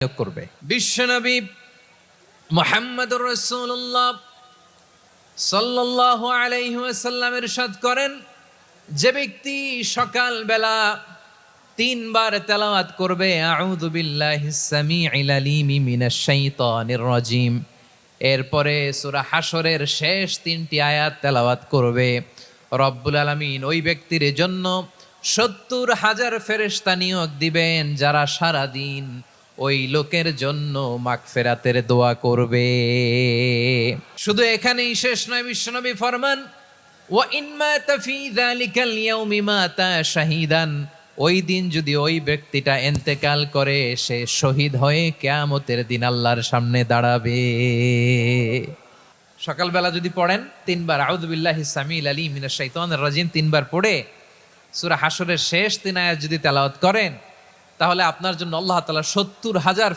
করবে। বিশ্বনবী মুহাম্মদুর রাসূলুল্লাহ সাল্লাল্লাহু আলাইহি ওয়াসাল্লাম ইরশাদ করেন, যে ব্যক্তি সকালবেলা 3 বার তেলাওয়াত করবে আউযু বিল্লাহিস সামিউল আলিম মিনাশ শাইতানির রাজিম, এরপরে সূরা হাশরের শেষ 3টি আয়াত তেলাওয়াত করবে, রব্বুল আলামিন ওই ব্যক্তির জন্য 70,000 ফেরেশতা নিয়োগ দিবেন যারা সারা দিন ওই লোকের জন্য মাগফিরাতের দোয়া করবে। শুধু এখানেই শেষ নয়, বিশ্বনবী ফরমান ওয়া ইন মাতা ফি যালিকাল ইয়াউমি মাতা শাহীদান, ওই দিন যদি ওই ব্যক্তিটা ইন্তেকাল করে সে শহীদ হয়ে কিয়ামতের দিন আল্লাহর সামনে দাঁড়াবে। সকালবেলা যদি পড়েন 3 বার আউযু বিল্লাহিস সামিউল আলিম মিনাশ শাইতানির রাজিম 3 বার পড়ে সূরা হাশরের শেষ 3 আয়াত যদি তেলাওয়াত করেন, তাহলে আপনার জন্য আল্লাহ তাআলা 70,000